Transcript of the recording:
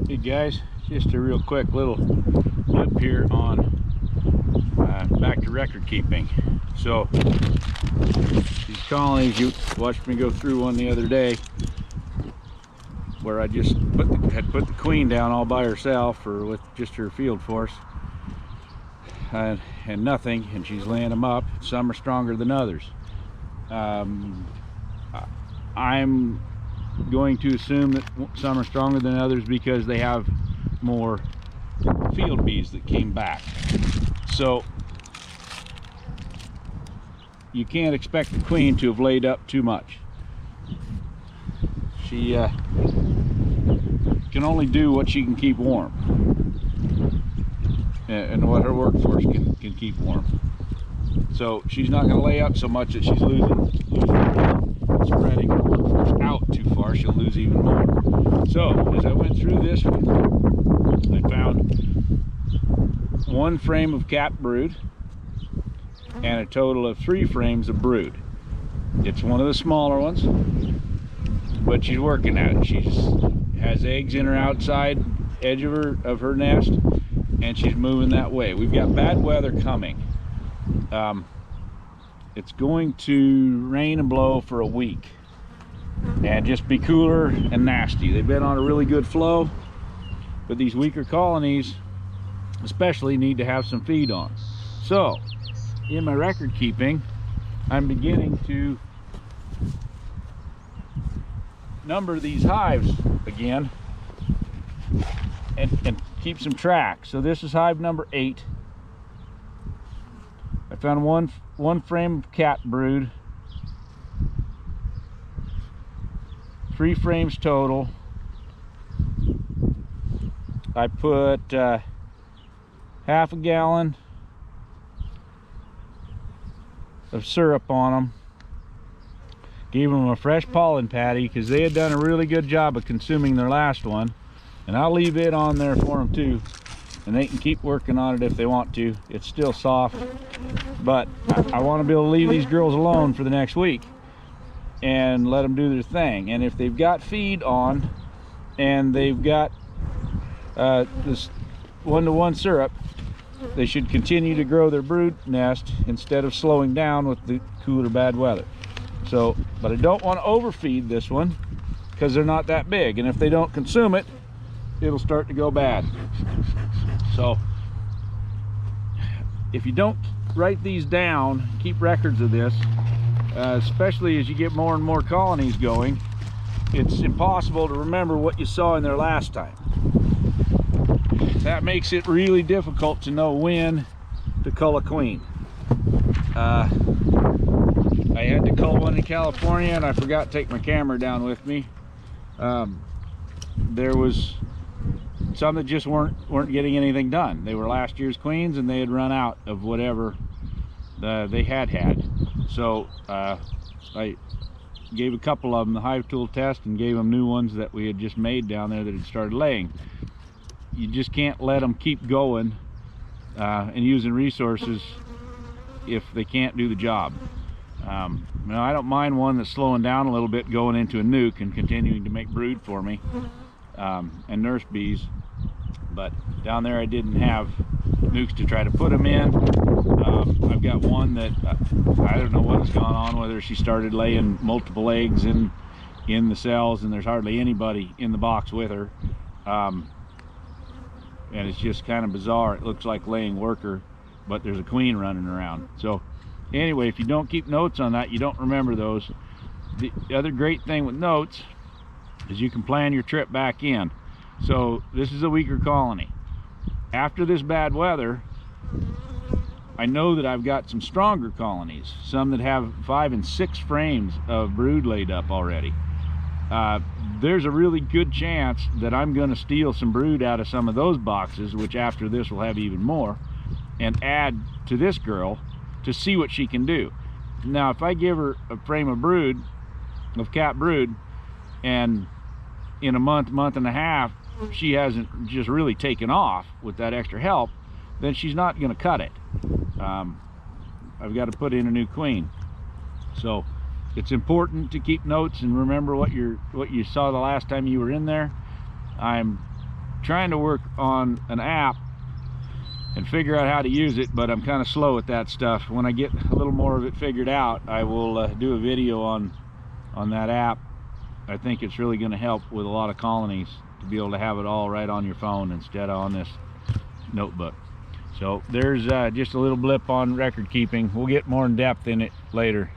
Hey guys, just a real quick little blip here on back to record keeping. So these colonies, you watched me go through one the other day where I just had put the queen down all by herself, or with just her field force, and nothing, and she's laying them up. Some are stronger than others. I'm going to assume that some are stronger than others because they have more field bees that came back. So you can't expect the queen to have laid up too much. She can only do what she can keep warm, and what her workforce can keep warm. So she's not going to lay up so much that she's spreading her workforce out too far. She'll lose even more. So as I went through this one, I found one frame of capped brood and a total of 3 frames of brood. It's one of the smaller ones, but she's working at it. She has eggs in her outside edge of her nest, and she's moving that way. We've got bad weather coming. It's going to rain and blow for a week and just be cooler and nasty. They've been on a really good flow, but these weaker colonies especially need to have some feed on. So in my record keeping, I'm beginning to number these hives again and keep some track. So this is hive number 8. I found one frame of capped brood, 3 frames total. I put half a gallon of syrup on them. Gave them a fresh pollen patty because they had done a really good job of consuming their last one, and I'll leave it on there for them too, and they can keep working on it if they want to. It's still soft, but I want to be able to leave these girls alone for the next week and let them do their thing. And if they've got feed on and they've got this 1-to-1 syrup, they should continue to grow their brood nest instead of slowing down with the cool or bad weather. So, but I don't want to overfeed this one because they're not that big, and if they don't consume it, it'll start to go bad. So if you don't write these down, keep records of this, especially as you get more and more colonies going, it's impossible to remember what you saw in there last time. That makes it really difficult to know when to cull a queen. I had to cull one in California, and I forgot to take my camera down with me. There was some that just weren't getting anything done. They were last year's queens, and they had run out of whatever they had. So I gave a couple of them the hive tool test and gave them new ones that we had just made down there that had started laying. You just can't let them keep going and using resources if they can't do the job. Now, I don't mind one that's slowing down a little bit, going into a nuke and continuing to make brood for me and nurse bees, but down there I didn't have nukes to try to put them in. I've got one that I don't know what's gone on, whether she started laying multiple eggs in the cells and there's hardly anybody in the box with her, and it's just kind of bizarre. It looks like laying worker, but there's a queen running around. So anyway, if you don't keep notes on that, you don't remember those. The other great thing with notes is you can plan your trip back in. So this is a weaker colony. After this bad weather, I know that I've got some stronger colonies, some that have 5 and 6 frames of brood laid up already. There's a really good chance that I'm going to steal some brood out of some of those boxes, which after this will have even more, and add to this girl to see what she can do. Now, if I give her a frame of brood, of capped brood, and in a month and a half, she hasn't just really taken off with that extra help, then she's not going to cut it. I've got to put in a new queen. So it's important to keep notes and remember what you saw the last time you were in there. I'm trying to work on an app and figure out how to use it, but I'm kind of slow at that stuff. When I get a little more of it figured out, I will do a video on that app. I think it's really going to help with a lot of colonies to be able to have it all right on your phone instead of on this notebook. So there's just a little blip on record keeping. We'll get more in depth in it later.